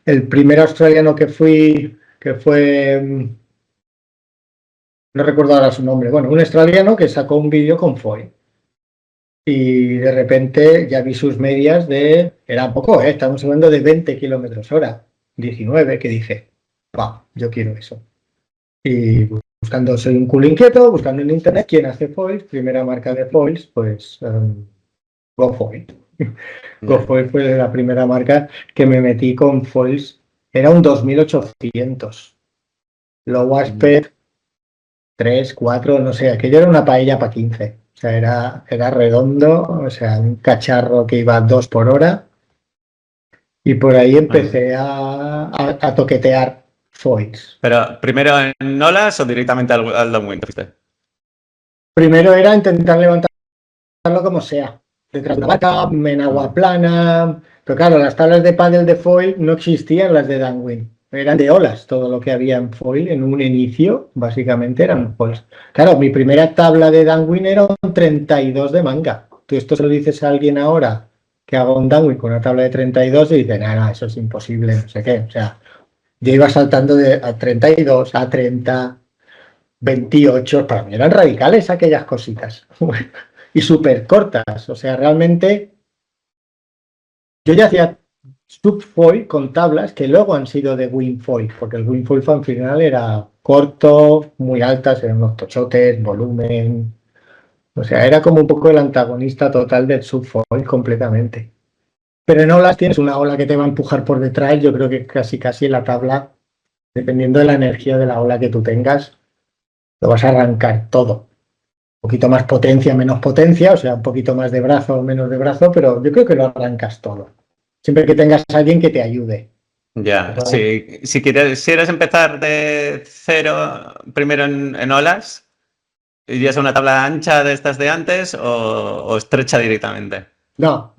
el primer australiano que fue, no recuerdo ahora su nombre, bueno, un australiano que sacó un vídeo con foil. Y de repente ya vi sus medias era poco, estamos hablando de 20 kilómetros hora, 19, que dije, va, yo quiero eso. Y buscando, soy un culo inquieto, buscando en internet quién hace foils, primera marca de foils, pues GoFoil. GoFoil fue la primera marca que me metí con foils, era un 2800. Low aspect 3, 4, no sé, aquello era una paella para 15. O sea, era redondo, o sea, un cacharro que iba a 2 por hora. Y por ahí empecé a toquetear foils. ¿Pero primero en olas o directamente al downwind? Primero era intentar levantarlo como sea. Detrás de la vaca, en agua plana. Pero claro, las tablas de pádel de foil no existían las de downwind. Eran de olas todo lo que había en foil. En un inicio, básicamente eran foils. Claro, mi primera tabla de downwind era un 32 de manga. Tú esto se lo dices a alguien ahora que haga un downwind con una tabla de 32 y dice, nada, eso es imposible, no sé qué. O sea, yo iba saltando a 32, a 30, 28. Para mí eran radicales aquellas cositas. Y súper cortas. O sea, realmente yo ya hacía subfoil con tablas que luego han sido de wingfoil, porque el wingfoil al final era corto, muy altas, eran unos tochotes, volumen. O sea, era como un poco el antagonista total del subfoil completamente. Pero en olas tienes una ola que te va a empujar por detrás. Yo creo que casi la tabla, dependiendo de la energía de la ola que tú tengas, lo vas a arrancar todo. Un poquito más potencia, menos potencia, o sea, un poquito más de brazo o menos de brazo, pero yo creo que lo arrancas todo. Siempre que tengas a alguien que te ayude. Ya, si quieres empezar de cero primero en olas, ¿irías a una tabla ancha de estas de antes o estrecha directamente? No.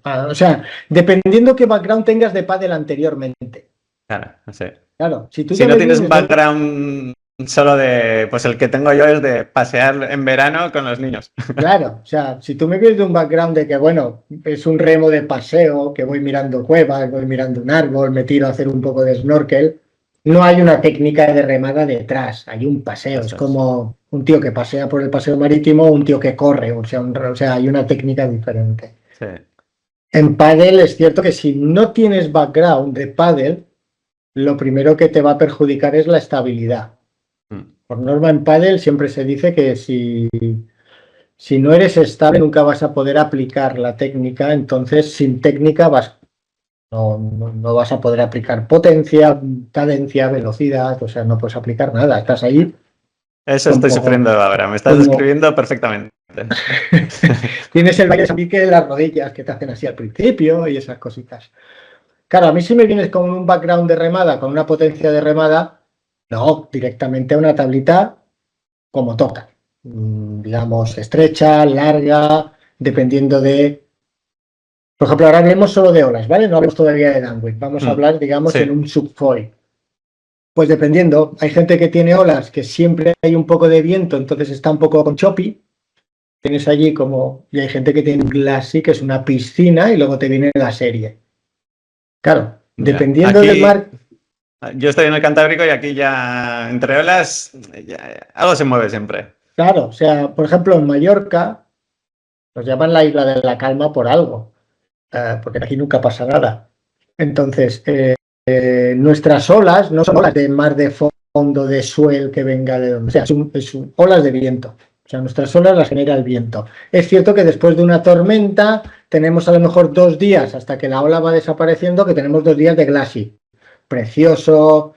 O sea, dependiendo qué background tengas de pádel anteriormente. Claro, no sé. Claro, si tú Si ya no me tienes un vienes background solo de, pues el que tengo yo es de pasear en verano con los niños. Claro, o sea, si tú me vienes de un background de que, bueno, es un remo de paseo, que voy mirando cuevas, voy mirando un árbol, me tiro a hacer un poco de snorkel, no hay una técnica de remada detrás, hay un paseo, es como un tío que pasea por el paseo marítimo o un tío que corre, o sea, hay una técnica diferente. Sí. En pádel es cierto que si no tienes background de pádel, lo primero que te va a perjudicar es la estabilidad. Por norma en pádel siempre se dice que si no eres estable nunca vas a poder aplicar la técnica, entonces sin técnica no vas a poder aplicar potencia, cadencia, velocidad, o sea, no puedes aplicar nada, estás ahí. Eso estoy sufriendo ahora, me estás describiendo perfectamente. Tienes el baile de las rodillas que te hacen así al principio y esas cositas. Claro, a mí si me vienes con un background de remada, con una potencia de remada, no, directamente a una tablita como toca. Digamos, estrecha, larga, dependiendo de... Por ejemplo, ahora hablemos solo de olas, ¿vale? No hablamos todavía de downwind. Vamos a hablar, digamos, en un subfoil. Pues dependiendo, hay gente que tiene olas que siempre hay un poco de viento, entonces está un poco con choppy. Tienes allí como... Y hay gente que tiene un glassy, que es una piscina, y luego te viene la serie. Claro, dependiendo del mar... Yo estoy en el Cantábrico y aquí ya, entre olas, algo se mueve siempre. Claro, o sea, por ejemplo, en Mallorca nos llaman la isla de la calma por algo, porque aquí nunca pasa nada. Entonces, nuestras olas no son olas de mar de fondo, de swell que venga de donde sea, son olas de viento. O sea, nuestras olas las genera el viento. Es cierto que después de una tormenta tenemos a lo mejor 2 días hasta que la ola va desapareciendo, que tenemos 2 días de glassy. Precioso,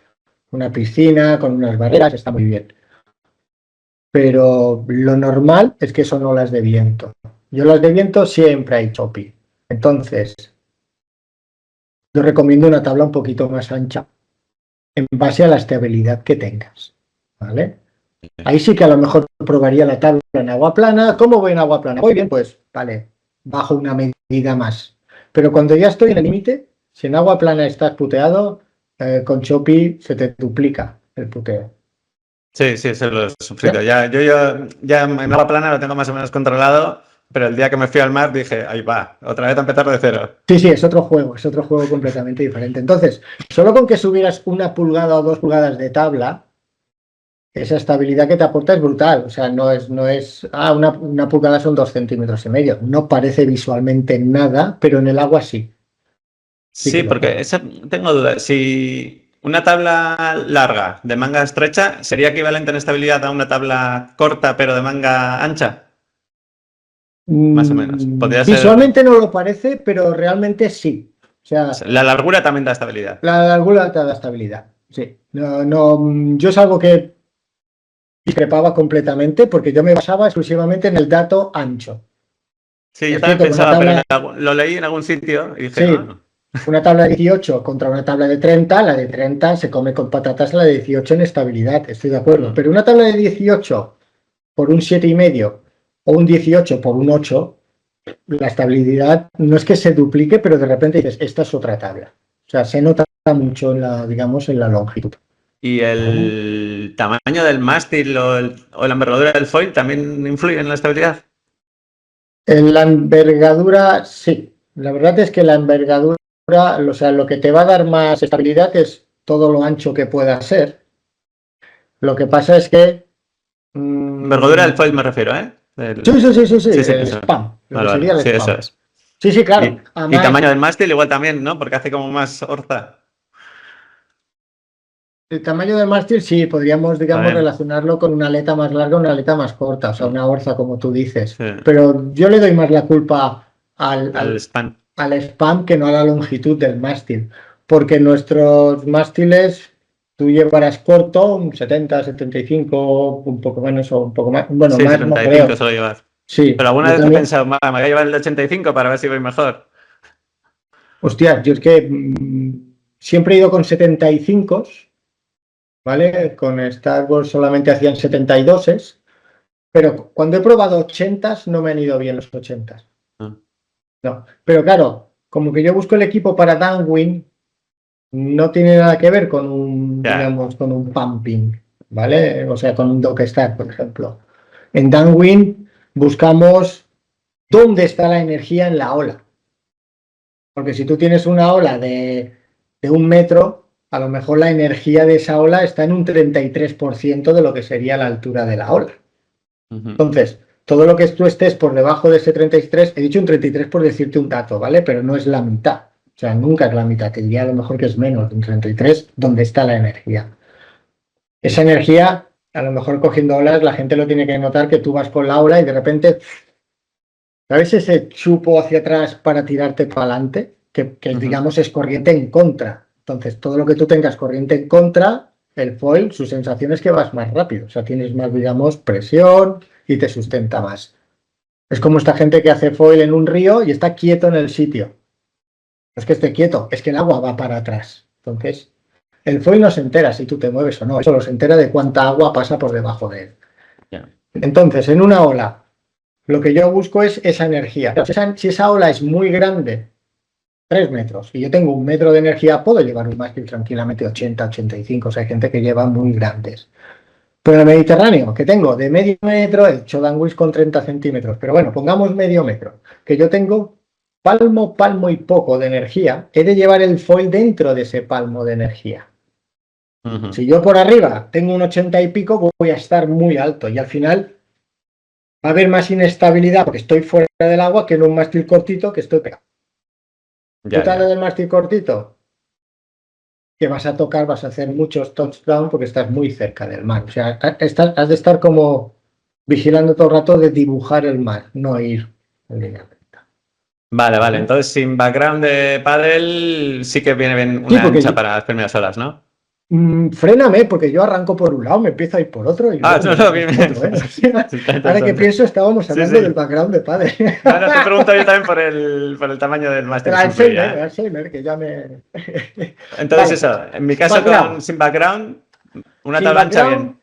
una piscina con unas barreras, está muy bien. Pero lo normal es que son olas de viento. Y olas de viento siempre hay choppy. Entonces, yo recomiendo una tabla un poquito más ancha en base a la estabilidad que tengas. ¿Vale? Ahí sí que a lo mejor probaría la tabla en agua plana. ¿Cómo voy en agua plana? Voy bien, pues vale, bajo una medida más. Pero cuando ya estoy en el límite, si en agua plana estás puteado, con choppy se te duplica el puteo. Sí, se lo he sufrido. Yo ya en agua plana lo tengo más o menos controlado, pero el día que me fui al mar dije, ahí va, otra vez a empezar de cero. Sí, es otro juego completamente diferente. Entonces, solo con que subieras 1 pulgada o 2 pulgadas de tabla, esa estabilidad que te aporta es brutal. O sea, una pulgada son 2,5 centímetros. No parece visualmente nada, pero en el agua sí. Sí que Sí, lo porque parece. tengo dudas. Si una tabla larga de manga estrecha sería equivalente en estabilidad a una tabla corta pero de manga ancha, más o menos. Podría ser. Visualmente no lo parece, pero realmente sí. O sea, La largura también da estabilidad. la largura te da estabilidad. Sí. No, no, yo es algo que discrepaba completamente porque yo me basaba exclusivamente en el dato ancho. Sí, yo Es también cierto que una pensaba, pero tabla, lo leí en algún sitio y dije, sí, una tabla de 18 contra una tabla de 30, la de 30 se come con patatas a la de 18 en estabilidad, estoy de acuerdo. Pero una tabla de 18 por un 7,5 o un 18 por un 8, la estabilidad no es que se duplique, pero de repente dices, esta es otra tabla. O sea, se nota mucho digamos, en la longitud. ¿Y el tamaño del mástil o la envergadura del foil también influye en la estabilidad? En la envergadura, sí. La verdad es que la envergadura, o sea, lo que te va a dar más estabilidad es todo lo ancho que pueda ser. Lo que pasa es que Envergadura del mm, foil me refiero, ¿eh? sí, Sí, sí, el eso. spam, lo que Vale, sería vale, el sí, eso spam. es. Sí, claro. Y Además, tamaño del mástil igual también, ¿no? Porque hace como más orza. el tamaño del mástil sí, podríamos, digamos, También. relacionarlo con una aleta más larga, una aleta más corta, o sea, una orza, como tú dices. Sí. Pero yo le doy más la culpa al, El al, span. al spam que no a la longitud del mástil. Porque nuestros mástiles, tú llevarás corto, un 70, 75, un poco menos o un poco más. Bueno, Sí, más no 75 creo. suelo llevar. Sí, Pero alguna yo vez he también. pensado, "Va, me voy a llevar el de 85 para ver si voy mejor". Hostia, yo es que siempre he ido con 75, ¿vale? Con Star Wars solamente hacían 72, pero cuando he probado 80 no me han ido bien los 80. Ah, No, pero claro, como que yo busco el equipo para downwind, no tiene nada que ver con ya. digamos, con un pumping, ¿vale? O sea, con un dockstar, por ejemplo. En downwind buscamos dónde está la energía en la ola. Porque si tú tienes una ola de 1 metro, a lo mejor la energía de esa ola está en un 33% de lo que sería la altura de la ola. Ujú. Entonces, todo lo que tú estés por debajo de ese 33, he dicho un 33 por decirte un dato, ¿vale? Pero no es la mitad. O sea, nunca es la mitad. Te diría a lo mejor que es menos de un 33, donde está la energía. Esa energía, a lo mejor cogiendo olas, la gente lo tiene que notar que tú vas con la ola y de repente, ¿sabes ese chupo hacia atrás para tirarte para adelante? Que Ujú. digamos es corriente en contra. Entonces, todo lo que tú tengas corriente en contra, el foil, su sensación es que vas más rápido. O sea, tienes más, digamos, presión y te sustenta más. Es como esta gente que hace foil en un río y está quieto en el sitio. No es que esté quieto, es que el agua va para atrás. Entonces, el foil no se entera si tú te mueves o no, solo se entera de cuánta agua pasa por debajo de él. Ya. Entonces, en una ola, lo que yo busco es esa energía. Si esa ola es muy grande, 3 metros, y yo tengo 1 metro de energía, puedo llevar un mástil tranquilamente 80, 85, o sea, hay gente que lleva muy grandes. Pero en el Mediterráneo, que tengo de medio metro, he hecho danguis con 30 centímetros, pero bueno, pongamos medio metro, que yo tengo palmo y poco de energía, he de llevar el foil dentro de ese palmo de energía. Ujú. Si yo por arriba tengo un 80 y pico, voy a estar muy alto y al final va a haber más inestabilidad porque estoy fuera del agua que en un mástil cortito que estoy pegado. Ya, Putada ya. del mástil cortito, que vas a tocar, vas a hacer muchos touchdowns porque estás muy cerca del mar. O sea, has de estar como vigilando todo el rato de dibujar el mar, no ir en línea recta. Vale, vale. ¿Vale? Entonces, sin background de pádel, sí que viene bien Sí, una ancha para las primeras olas, ¿no? fréname, porque yo arranco por un lado, me empiezo a ir por otro y Ah, luego no, me no, vamos bien, por bien. otro, ¿eh? O sea, Se está ahora que intentando. pienso, estábamos Sí, hablando del sí. background de padre. No, no, te pregunto yo también por el tamaño del El mástil que Alzheimer, influía, el ¿eh? Alzheimer, que ya me... Entonces, Vale, eso, en mi caso background. sin background, una Sin tabla ancha background, bien.